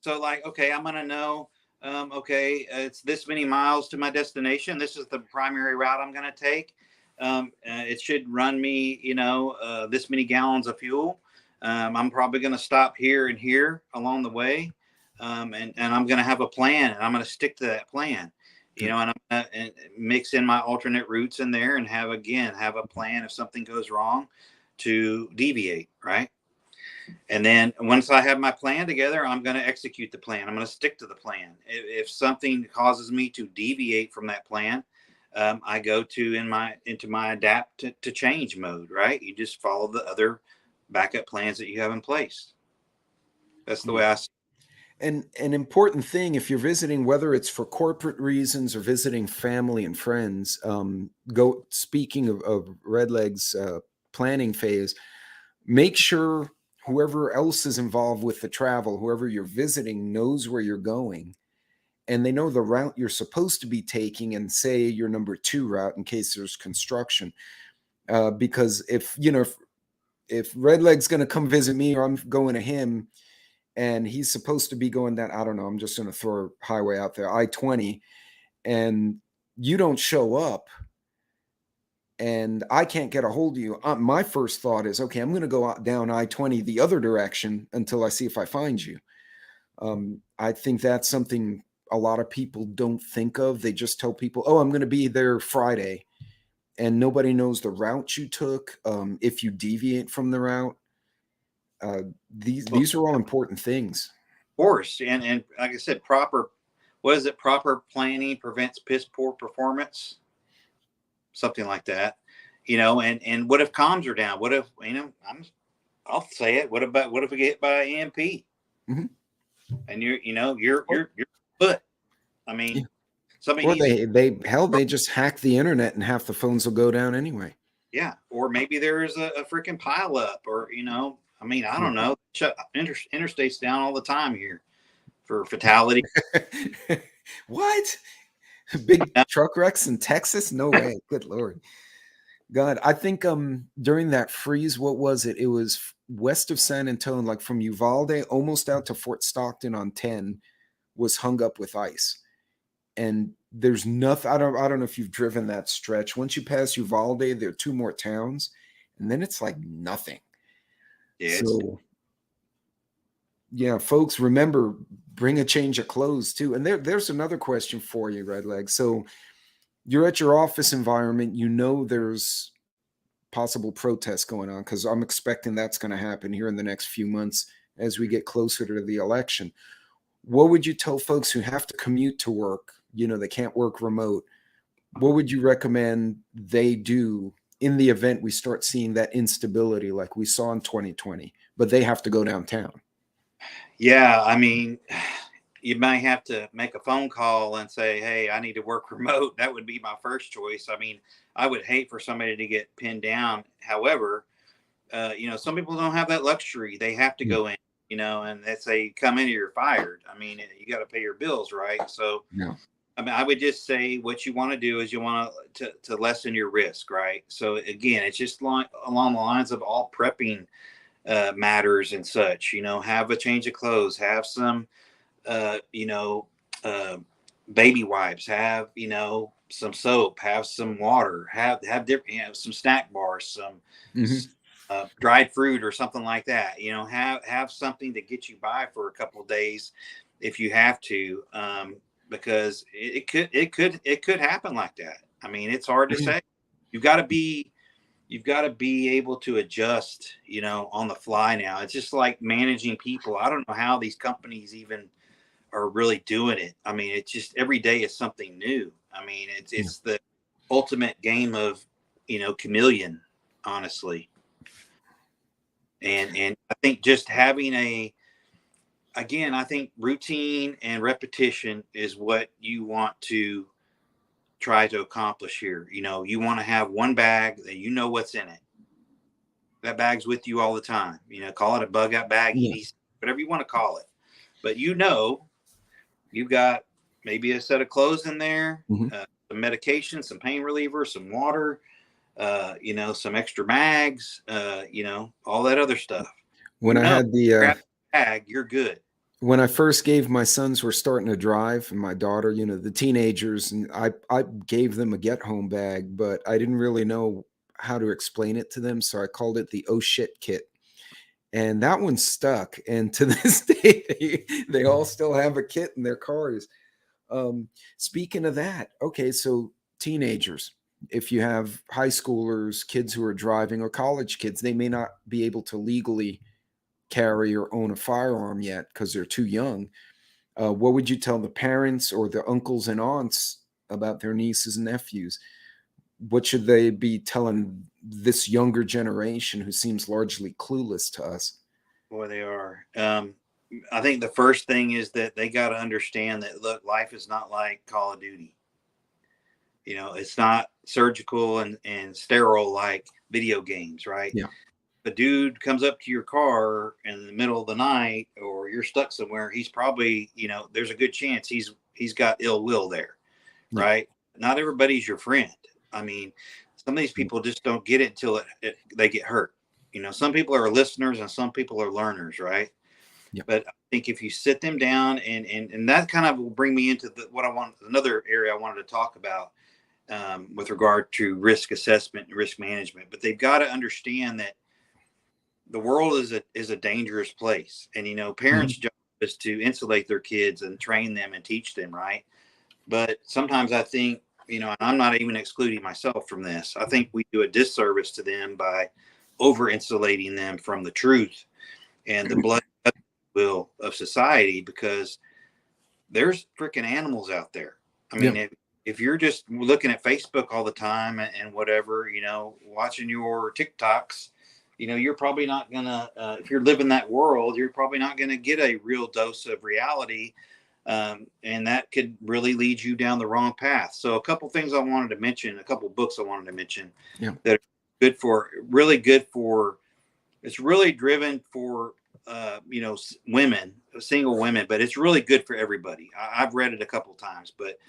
So like, okay, I'm going to know, it's this many miles to my destination. This is the primary route I'm going to take. It should run me, this many gallons of fuel. I'm probably going to stop here and here along the way. And I'm going to have a plan, and I'm going to stick to that plan, and I'm going to mix in my alternate routes in there and have a plan if something goes wrong to deviate. Right. And then once I have my plan together, I'm going to execute the plan. I'm going to stick to the plan. If something causes me to deviate from that plan, I go into my adapt to change mode, right? You just follow the other backup plans that you have in place. That's the way I see it. And an important thing, if you're visiting, whether it's for corporate reasons or visiting family and friends, speaking of Redleg's planning phase, make sure whoever else is involved with the travel, whoever you're visiting, knows where you're going, and they know the route you're supposed to be taking, and say your number 2 route in case there's construction. Because if Redleg's going to come visit me, or I'm going to him, and he's supposed to be going down, I don't know, I'm just going to throw a highway out there, I-20, and you don't show up, and I can't get a hold of you, my first thought is, okay, I'm going to go down I-20 the other direction until I see if I find you. I think that's something a lot of people don't think of. They just tell people, oh, I'm going to be there Friday, and nobody knows the route you took. If you deviate from the route, these are all important things. Of course. And like I said, proper planning prevents piss poor performance. Something like that, and what if comms are down? What if, I'll say it. What if we get hit by an EMP? Mm-hmm. And you're foot. I mean, Or they just hack the internet and half the phones will go down anyway. Yeah. Or maybe there is a freaking pile up, or, I mean, I don't know. Shut interstates down all the time here for fatality. What? Big truck wrecks in Texas? No way. Good Lord. God, I think during that freeze, what was it? It was west of San Antonio, like from Uvalde, almost out to Fort Stockton on 10, was hung up with ice. And there's nothing. I don't know if you've driven that stretch. Once you pass Uvalde, there are 2 more towns, and then it's like nothing. Yeah. So yeah, folks, remember, bring a change of clothes too. And there's another question for you, Redleg. So you're at your office environment, there's possible protests going on, because I'm expecting that's going to happen here in the next few months as we get closer to the election. What would you tell folks who have to commute to work? They can't work remote. What would you recommend they do in the event we start seeing that instability like we saw in 2020, but they have to go downtown? Yeah, I mean, you might have to make a phone call and say, hey, I need to work remote. That would be my first choice. I mean, I would hate for somebody to get pinned down. However, some people don't have that luxury. They have to go in, and they say, come in, you're fired. I mean, you got to pay your bills, right? So, no. I mean, I would just say what you want to do is you want to lessen your risk, right? So again, it's just along the lines of all prepping matters and such. Have a change of clothes, have some, baby wipes, have some soap, have some water, have different, some snack bars, some dried fruit or something like that. Have something to get you by for a couple of days if you have to. Because it could happen like that. I mean, it's hard to say. You've got to be able to adjust, on the fly now. It's just like managing people. I don't know how these companies even are really doing it. I mean, it's just every day is something new. I mean, it's the ultimate game of, chameleon, honestly. And I think just having I think routine and repetition is what you want to try to accomplish here. You want to have one bag that what's in it. That bag's with you all the time. Call it a bug out bag, EDC, whatever you want to call it. But you've got maybe a set of clothes in there, some medication, some pain reliever, some water, some extra mags, all that other stuff. When I had the bag, you're good. When I first gave, my sons were starting to drive, and my daughter, the teenagers, and I gave them a get home bag, but I didn't really know how to explain it to them. So I called it the oh shit kit. And that one stuck. And to this day, they all still have a kit in their cars. Speaking of that, okay, so teenagers, if you have high schoolers, kids who are driving, or college kids, they may not be able to legally carry or own a firearm yet because they're too young. What would you tell the parents or the uncles and aunts about their nieces and nephews? What should they be telling this younger generation who seems largely clueless to us? Boy, they are. I think the first thing is that they got to understand that, look, life is not like Call of Duty. It's not surgical and sterile like video games, right? Yeah. The dude comes up to your car in the middle of the night, or you're stuck somewhere, he's probably, there's a good chance he's got ill will there, right? Not everybody's your friend. I mean, some of these people just don't get it until they get hurt. Some people are listeners and some people are learners, right? Yeah. But I think if you sit them down, and that kind of will bring me into another area I wanted to talk about with regard to risk assessment and risk management. But they've got to understand that the world is a dangerous place, and parents' job is to insulate their kids and train them and teach them, right? But sometimes I think, and I'm not even excluding myself from this, I think we do a disservice to them by over insulating them from the truth and the blood will of society, because there's freaking animals out there. I mean, if you're just looking at Facebook all the time and whatever, watching your TikToks, you're probably not gonna, if you're living that world, you're probably not gonna get a real dose of reality And that could really lead you down the wrong path. So a couple things I wanted to mention, a couple books I wanted to mention that are really good for, it's really driven for, women, single women, but it's really good for everybody. I've read it a couple times, but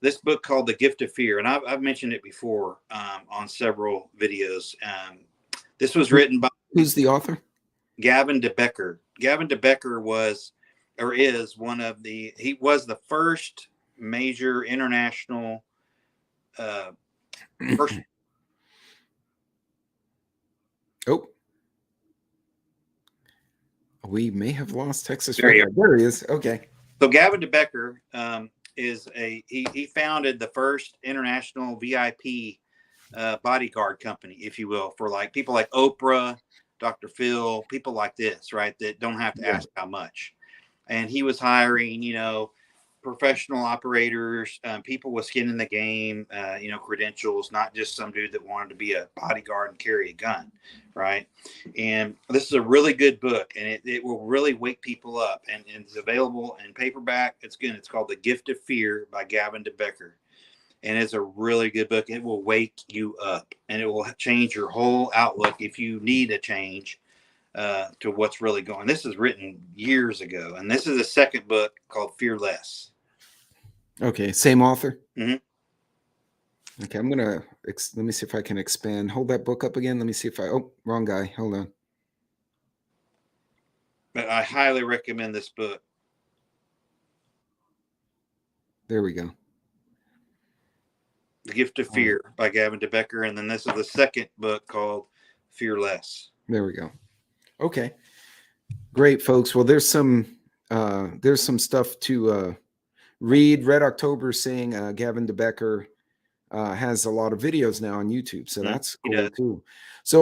this book called The Gift of Fear, and I've mentioned it before on several videos. This was written by Who's the author? Gavin de Becker. Gavin de Becker was, or is he was the first major international person. Oh, we may have lost Texas. There he is. Okay. So Gavin de Becker he founded the first international VIP bodyguard company, if you will, for like people like Oprah, Dr. Phil, people like this, right? That don't have to ask how much. And he was hiring, professional operators, people with skin in the game, credentials, not just some dude that wanted to be a bodyguard and carry a gun, right? And this is a really good book, and it will really wake people up. And it's available in paperback. It's good. It's called The Gift of Fear by Gavin de Becker. And it's a really good book. It will wake you up, and it will change your whole outlook if you need a change to what's really going. This is written years ago, and this is a second book called Fear Less. Okay, same author. Mm-hmm. Okay, I'm gonna let me see if I can expand. Hold that book up again. Let me see if wrong guy. Hold on. But I highly recommend this book. There we go. The Gift of Fear by Gavin de Becker, and then this is the second book called Fear Less. There we go. Okay, great, folks. Well, there's some stuff to read. Red October saying Gavin de Becker has a lot of videos now on YouTube, so that's cool too. So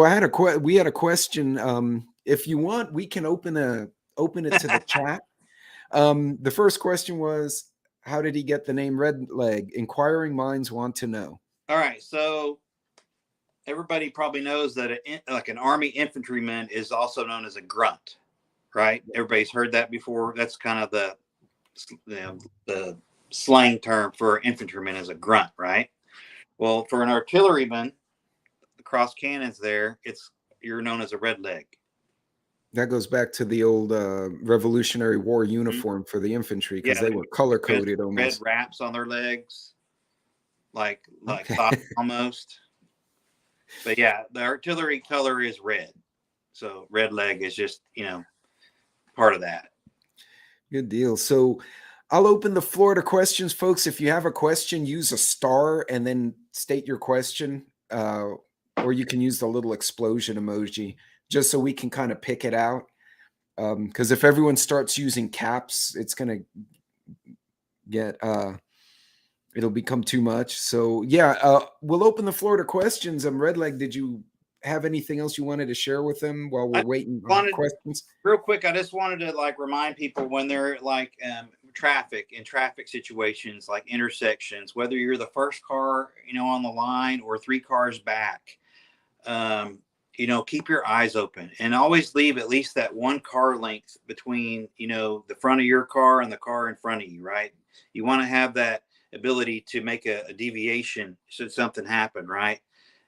we had a question. If you want, we can open it to the chat. The first question was, how did he get the name Red Leg? Inquiring minds want to know. All right, so everybody probably knows that an Army infantryman is also known as a grunt, right? Everybody's heard that before. That's kind of the slang term for infantryman is a grunt, right? Well, for an artilleryman, across cannons there, you're known as a red leg. That goes back to the old Revolutionary War uniform for the infantry, because they were color coded almost. Red wraps on their legs, like socks almost. But yeah, the artillery color is red, so red leg is just part of that. Good deal. So I'll open the floor to questions, folks. If you have a question, use a star and then state your question, or you can use the little explosion emoji, just so we can kind of pick it out. Because if everyone starts using caps, it's going to get, it'll become too much. So yeah, we'll open the floor to questions. Redleg, did you have anything else you wanted to share with them while we're waiting on questions? Real quick, I just wanted to remind people when they're traffic situations, like intersections, whether you're the first car, on the line or 3 cars back, keep your eyes open and always leave at least that 1 car length between, the front of your car and the car in front of you, right? You want to have that ability to make a deviation should something happen, right?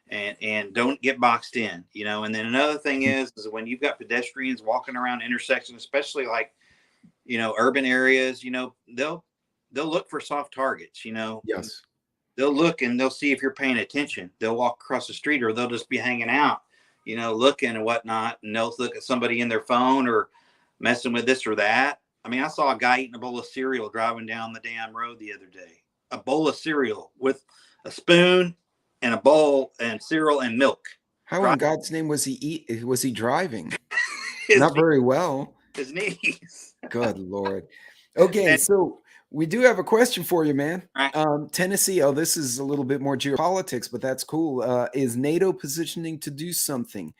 And don't get boxed in, And then another thing is when you've got pedestrians walking around intersections, especially urban areas, they'll look for soft targets, Yes. They'll look and they'll see if you're paying attention. They'll walk across the street, or they'll just be hanging out, looking and whatnot. And they'll look at somebody in their phone or messing with this or that. I mean, I saw a guy eating a bowl of cereal driving down the damn road the other day. A bowl of cereal with a spoon and a bowl and cereal and milk. How in God's name was he driving? Not very well. His knees. Good Lord. Okay, so we do have a question for you, man. Right. Tennessee, this is a little bit more geopolitics, but that's cool. Is NATO positioning to do something?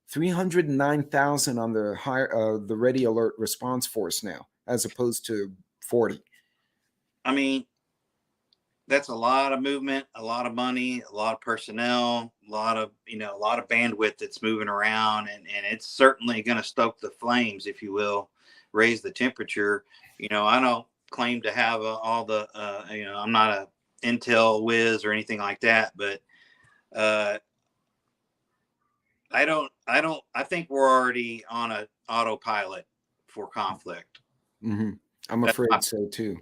309,000 on the Ready Alert Response Force now, as opposed to 40. I mean, that's a lot of movement, a lot of money, a lot of personnel, a lot of bandwidth that's moving around, and it's certainly going to stoke the flames, if you will, raise the temperature. I claim to have all the, I'm not a Intel whiz or anything like that, but I think we're already on a autopilot for conflict. Mm-hmm. I'm afraid so too.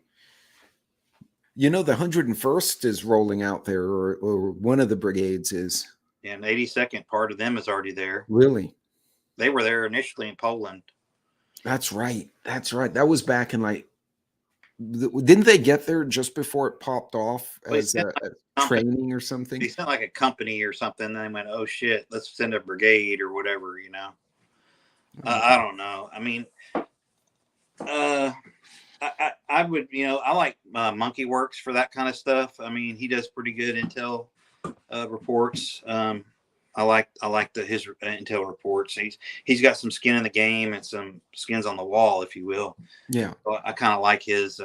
The 101st is rolling out there, or one of the brigades is. And 82nd part of them is already there. Really? They were there initially in Poland. That's right. That was back in didn't they get there just before it popped off as a training or something? They sent like a company or something. And they went, oh shit, let's send a brigade or whatever, I don't know. I mean, I would, I like Monkey Works for that kind of stuff. I mean, he does pretty good intel reports. I like his intel reports. He's got some skin in the game and some skins on the wall, if you will. Yeah. So I kind of like his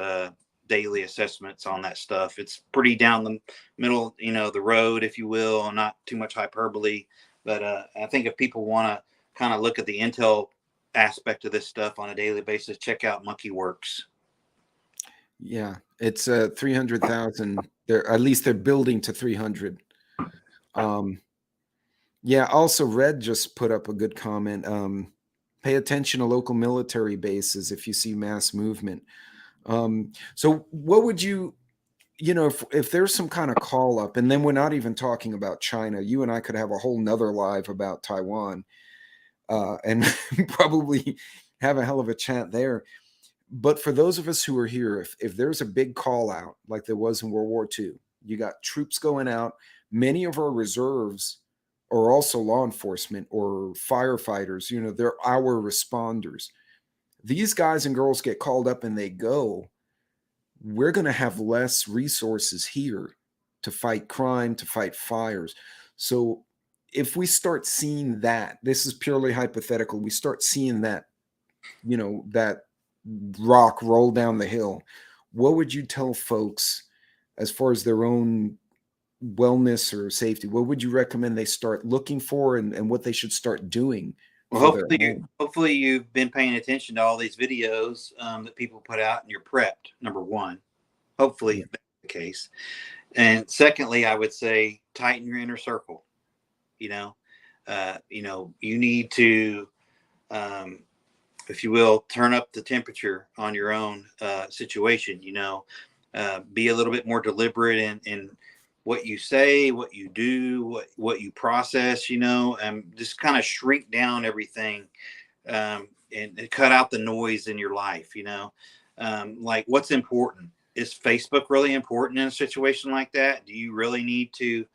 daily assessments on that stuff. It's pretty down the middle, the road, if you will, not too much hyperbole. But I think if people want to kind of look at the intel aspect of this stuff on a daily basis, check out Monkey Works. Yeah, it's 300,000. At least they're building to 300. Yeah, also Red just put up a good comment. Pay attention to local military bases if you see mass movement. So what would you, if there's some kind of call up, and then we're not even talking about China, you and I could have a whole nother live about Taiwan, and probably have a hell of a chat there. But for those of us who are here, if there's a big call out like there was in World War II, you got troops going out. Many of our reserves are also law enforcement or firefighters. They're our responders. These guys and girls get called up and they go. We're going to have less resources here to fight crime, to fight fires. So if we start seeing that, this is purely hypothetical, we start seeing that, that rock roll down the hill, what would you tell folks as far as their own wellness or safety? What would you recommend they start looking for, and what they should start doing? Well, hopefully you've been paying attention to all these videos that people put out, and you're prepped. Number one, hopefully that's the case. And secondly, I would say tighten your inner circle. You need to, if you will, turn up the temperature on your own situation. Be a little bit more deliberate in what you say, what you do, what you process. And just kind of shrink down everything and cut out the noise in your life. Like what's important. Is Facebook really important in a situation like that? Do you really need to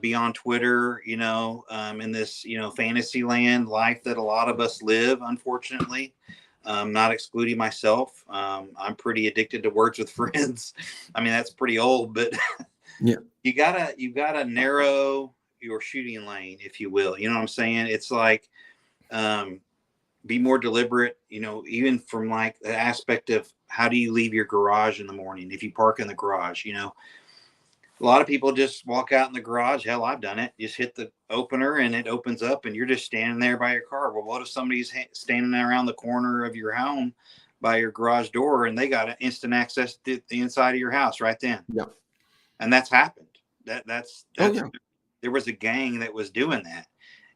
be on Twitter, in this, fantasy land life that a lot of us live, unfortunately, not excluding myself. I'm pretty addicted to Words with Friends. I mean, that's pretty old, but yeah, you gotta narrow your shooting lane, if you will. You know what I'm saying? It's like, be more deliberate, even from like the aspect of how do you leave your garage in the morning? If you park in the garage, a lot of people just walk out in the garage. Hell, I've done it. Just hit the opener and it opens up and you're just standing there by your car. Well, what if somebody's standing around the corner of your home by your garage door and they got instant access to the inside of your house right then? Yeah. And that's happened. That's oh, yeah. There was a gang that was doing that.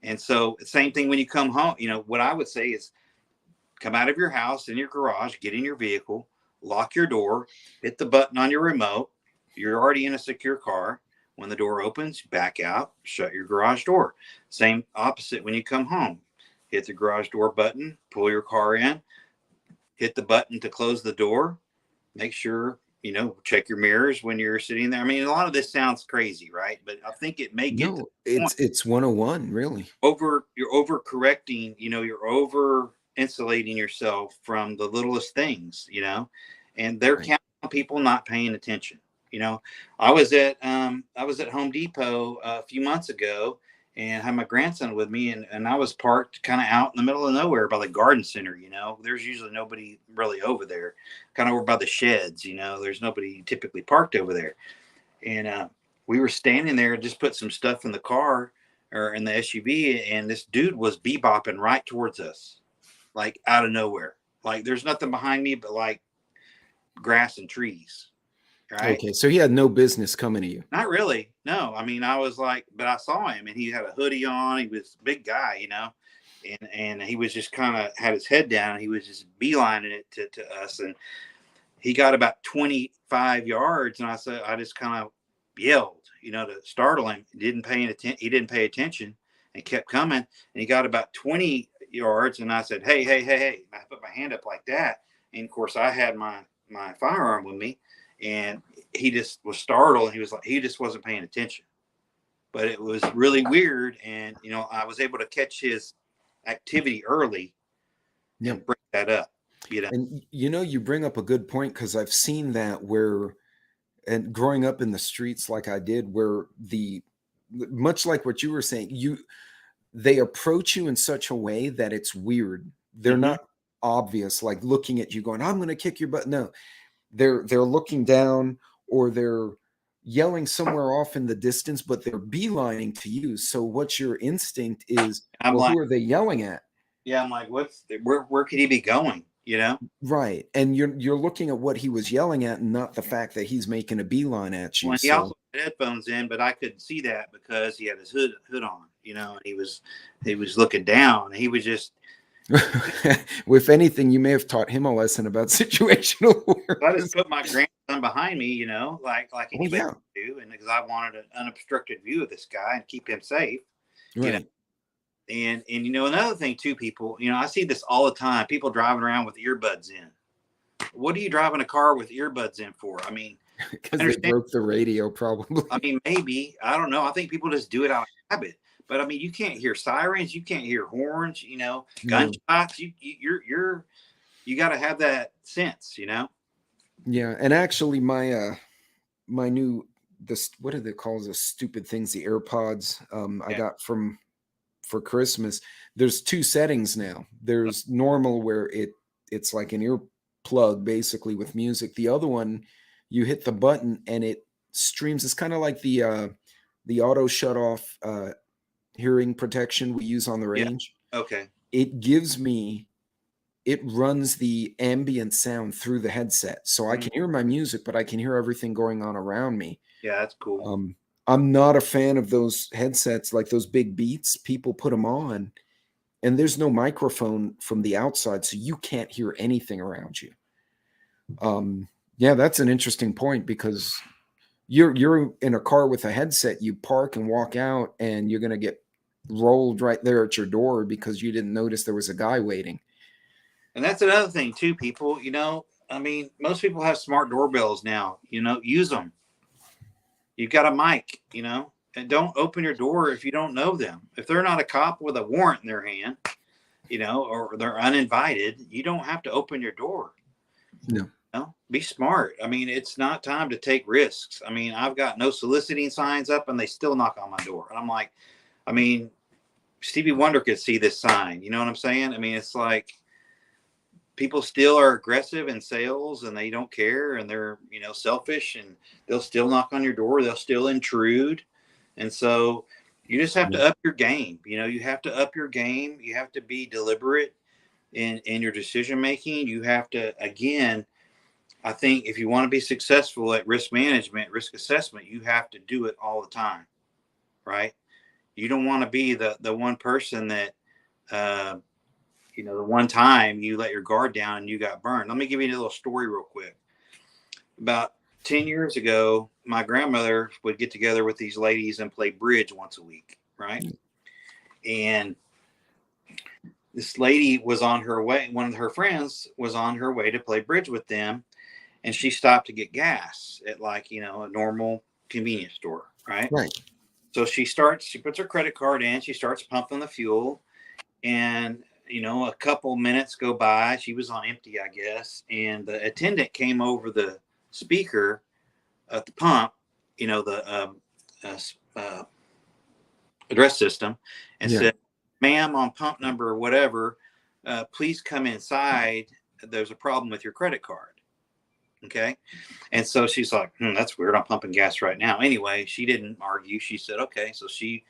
And so same thing when you come home, what I would say is come out of your house in your garage, get in your vehicle, lock your door, hit the button on your remote. You're already in a secure car. When the door opens, back out, shut your garage door. Same opposite when you come home. Hit the garage door button, pull your car in, hit the button to close the door. Make sure, check your mirrors when you're sitting there. I mean, a lot of this sounds crazy, right? But I think it may get it's 101, really. You're overcorrecting, you're over insulating yourself from the littlest things, and they're counting on people not paying attention. I was at Home Depot a few months ago and had my grandson with me, and I was parked kind of out in the middle of nowhere by the garden center. There's usually nobody really over there, kind of over by the sheds. There's nobody typically parked over there, and we were standing there and just put some stuff in the car or in the SUV, and this dude was bebopping right towards us, like out of nowhere. Like there's nothing behind me, but like grass and trees. Right. Okay. So he had no business coming to you. Not really. No. I mean, I was like, but I saw him and he had a hoodie on. He was a big guy, and he was just kind of had his head down. He was just beelining it to us. And he got about 25 yards. And I just kind of yelled, to startle him. He didn't pay attention and kept coming. And he got about 20 yards. And I said, hey, hey, hey, hey. And I put my hand up like that. And of course I had my firearm with me. And he just was startled. He just wasn't paying attention. But it was really weird. And, I was able to catch his activity early and break that up. And, you bring up a good point, because I've seen that and growing up in the streets like I did, where much like what you were saying, they approach you in such a way that it's weird. They're not obvious, like looking at you going, I'm going to kick your butt. No. They're looking down, or they're yelling somewhere off in the distance, but they're beelining to you. So what's your instinct is, who are they yelling at? Yeah, I'm like, where could he be going? Right. And you're looking at what he was yelling at, and not the fact that he's making a beeline at you. Well, he also had headphones in, but I couldn't see that because he had his hood on, and he was looking down. And he was just. If anything, you may have taught him a lesson about situational awareness. I just put my grandson behind me, like anybody would do, and because I wanted an unobstructed view of this guy and keep him safe, right. And another thing too, people, I see this all the time. People driving around with earbuds in. What are you driving a car with earbuds in for? I mean, because they broke the radio, probably. I mean, maybe, I don't know. I think people just do it out of habit. But I mean, you can't hear sirens, you can't hear horns, gunshots. You got to have that sense, Yeah, and actually, my new what do they call those stupid things? The AirPods I got for Christmas. There's two settings now. There's normal, where it's like an earplug basically with music. The other one, you hit the button and it streams. It's kind of like the auto shut off hearing protection we use on the range. Yeah. Okay. It runs the ambient sound through the headset. So I can hear my music, but I can hear everything going on around me. Yeah, that's cool. I'm not a fan of those headsets, like those big Beats. People put them on, and there's no microphone from the outside, so you can't hear anything around you. Yeah, that's an interesting point, because you're in a car with a headset, you park and walk out, and you're going to get rolled right there at your door because you didn't notice there was a guy waiting. And that's another thing too, people, I mean, most people have smart doorbells now, use them. You've got a mic, and don't open your door if you don't know them. If they're not a cop with a warrant in their hand, or they're uninvited, you don't have to open your door. No. Be smart. I mean, it's not time to take risks. I mean, I've got no soliciting signs up and they still knock on my door. And I'm like, I mean, Stevie Wonder could see this sign. You know what I'm saying? I mean, it's like people still are aggressive in sales and they don't care, and they're, selfish, and they'll still knock on your door. They'll still intrude. And so you just have to up your game. You have to up your game. You have to be deliberate in your decision making. You have to, again, I think if you want to be successful at risk management, risk assessment, you have to do it all the time, right? You don't want to be the one person that, the one time you let your guard down and you got burned. Let me give you a little story real quick. About 10 years ago, my grandmother would get together with these ladies and play bridge once a week, right? And this lady was on her way. One of her friends was on her way to play bridge with them. And she stopped to get gas at a normal convenience store, right? Right. So she puts her credit card in, she starts pumping the fuel, and, a couple minutes go by. She was on empty, I guess. And the attendant came over the speaker at the pump, the address system, and said, ma'am, on pump number whatever, please come inside. There's a problem with your credit card. Okay. And so she's like, that's weird. I'm pumping gas right now. Anyway, she didn't argue. She said, okay. So she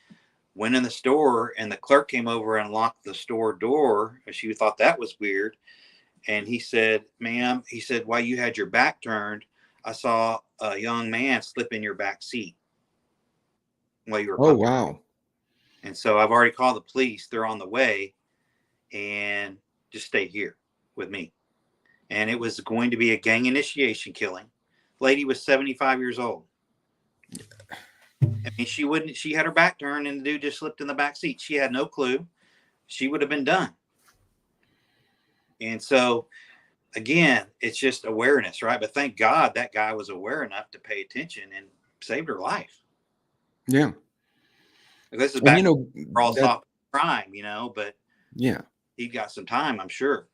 went in the store, and the clerk came over and locked the store door. She thought that was weird. And he said, ma'am, he said, while you had your back turned, I saw a young man slip in your back seat while you were Oh, pumping. wow. And so I've already called the police. They're on the way, and just stay here with me. And it was going to be a gang initiation killing. Lady was 75 years old. I mean, she had her back turned and the dude just slipped in the back seat. She had no clue. She would have been done. And so, again, it's just awareness, right? But thank God that guy was aware enough to pay attention and saved her life. Yeah. This is And, back you know, for all that, soft crime, but yeah. he got some time, I'm sure.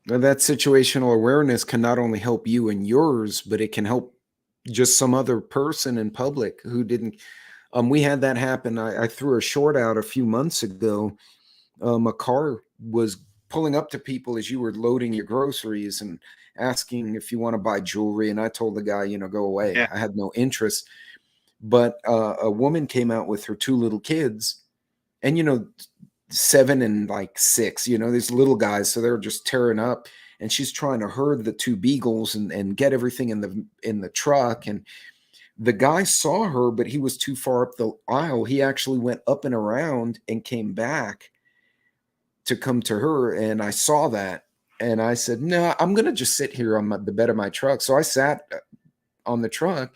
That situational awareness can not only help you and yours, but it can help just some other person in public who didn't. We had that happen. I threw a short out a few months ago. A car was pulling up to people as you were loading your groceries and asking if you want to buy jewelry. And I told the guy, go away. Yeah. I had no interest. But a woman came out with her two little kids, and 7 and like 6, these little guys, so they're just tearing up, and she's trying to herd the two beagles and get everything in the truck. And the guy saw her, but he was too far up the aisle. He actually went up and around and came back to come to her, and I saw that, and I said, no, I'm gonna just sit here on the bed of my truck. So I sat on the truck,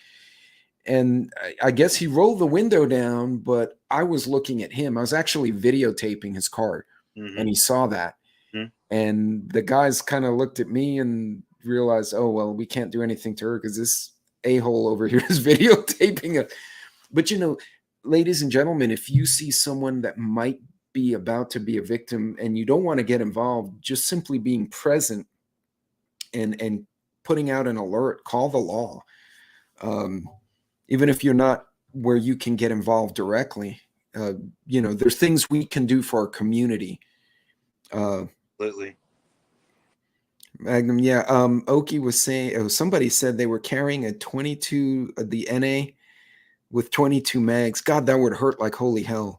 and I guess he rolled the window down, but I was looking at him. I was actually videotaping his car, and he saw that. And the guys kind of looked at me and realized, oh, well, we can't do anything to her because this a-hole over here is videotaping it. But, ladies and gentlemen, if you see someone that might be about to be a victim and you don't want to get involved, just simply being present and putting out an alert, call the law. Even if you're not where you can get involved directly, there's things we can do for our community. Absolutely. Magnum, yeah. Oki was saying, somebody said they were carrying a 22, the NA with 22 mags. God, that would hurt like holy hell.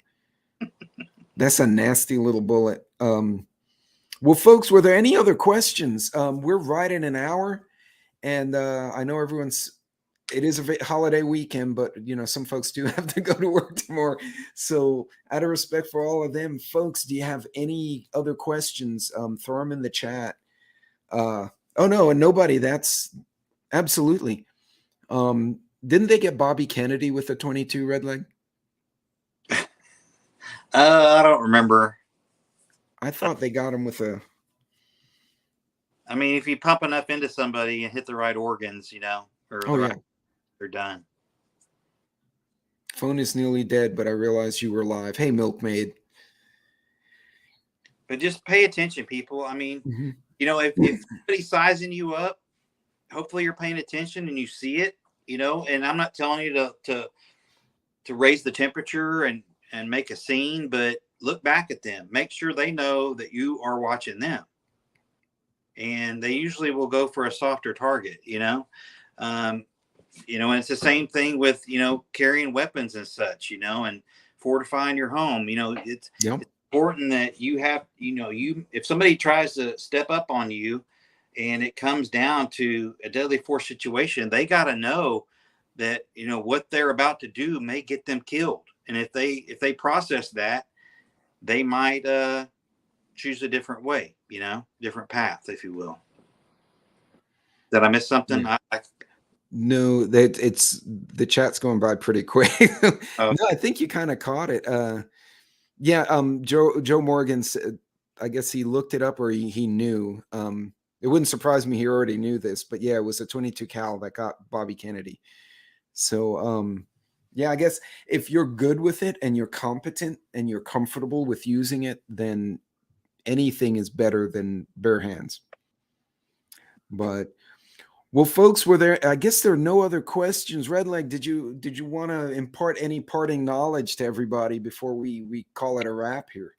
That's a nasty little bullet. Well, folks, were there any other questions? We're right in an hour, and I know it is a holiday weekend, but some folks do have to go to work tomorrow. So out of respect for all of them, folks, do you have any other questions? Throw them in the chat. Oh no, and nobody. That's absolutely. Didn't they get Bobby Kennedy with a 22 red leg? I don't remember. I thought they got him with a. I mean, if you pump enough into somebody and hit the right organs, they're done. Phone is nearly dead, but I realized you were live. Hey, Milkmaid. But just pay attention, people. I mean, if somebody's sizing you up, hopefully you're paying attention and you see it, and I'm not telling you to raise the temperature and make a scene, but look back at them. Make sure they know that you are watching them. And they usually will go for a softer target, and it's the same thing with, carrying weapons and such, and fortifying your home. It's important that you have, if somebody tries to step up on you and it comes down to a deadly force situation, they got to know that, what they're about to do may get them killed. And if they process that, they might choose a different way, different path, if you will. Did I miss something? Yeah. No, it's the chat's going by pretty quick. No, I think you kind of caught it. Joe Morgan said, I guess he looked it up or he knew. It wouldn't surprise me he already knew this, but yeah, it was a 22 cal that got Bobby Kennedy. So I guess if you're good with it and you're competent and you're comfortable with using it, then anything is better than bare hands. But well, folks, I guess there are no other questions. Redleg, did you want to impart any parting knowledge to everybody before we call it a wrap here?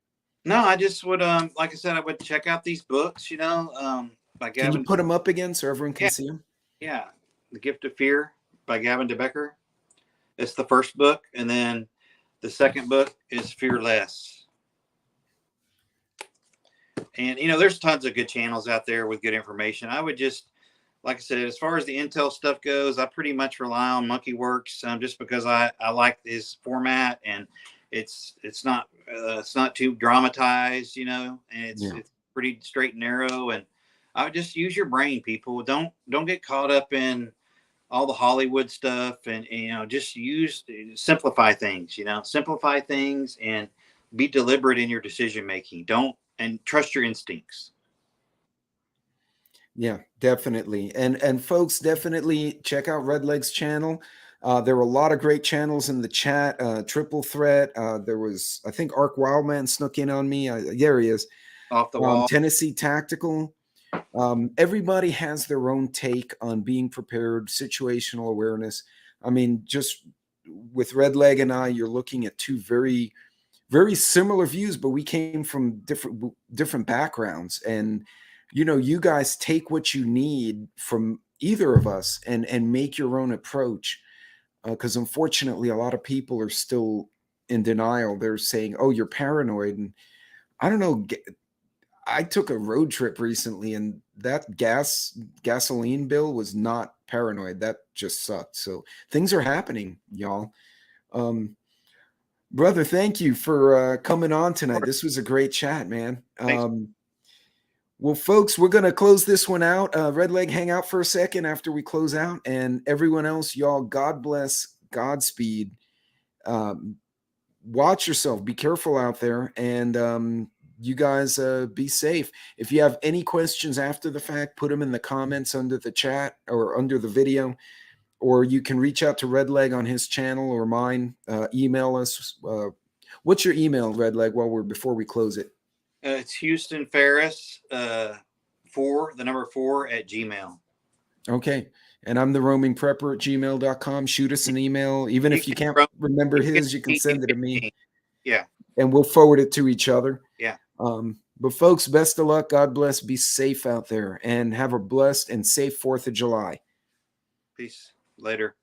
No, I just would, like I said, I would check out these books, by Gavin. Can you put them up again so everyone can see them? Yeah. The Gift of Fear by Gavin DeBecker. It's the first book. And then the second book is Fearless. And, there's tons of good channels out there with good information. I would just, like I said, as far as the Intel stuff goes, I pretty much rely on MonkeyWorks just because I like his format, and it's not too dramatized, and it's pretty straight and narrow. And I would just use your brain, people. Don't get caught up in all the Hollywood stuff, and just simplify things. Simplify things and be deliberate in your decision making. And trust your instincts. Yeah, definitely. And folks, definitely check out Redleg's channel. There were a lot of great channels in the chat. Triple Threat. There was, I think, Arc Wildman snuck in on me. There he is. Off the wall. Tennessee Tactical. Everybody has their own take on being prepared, situational awareness. I mean, just with Redleg and I, you're looking at two very, very similar views, but we came from different backgrounds. And you guys take what you need from either of us and make your own approach. Because unfortunately, a lot of people are still in denial. They're saying, "Oh, you're paranoid," and I don't know. I took a road trip recently, and that gasoline bill was not paranoid. That just sucked. So things are happening, y'all. Brother, thank you for coming on tonight. This was a great chat, man. Well, folks, we're going to close this one out. Redleg, hang out for a second after we close out. And everyone else, y'all, God bless, Godspeed. Watch yourself. Be careful out there. And you guys be safe. If you have any questions after the fact, put them in the comments under the chat or under the video. Or you can reach out to Redleg on his channel or mine. Email us. What's your email, Redleg, before we close it? It's Houston Ferris, 4 at Gmail. Okay. And I'm the roaming prepper at gmail.com. Shoot us an email. Even if you can't remember his, you can send it to me. Yeah. And we'll forward it to each other. Yeah. But folks, best of luck. God bless. Be safe out there and have a blessed and safe 4th of July. Peace. Later.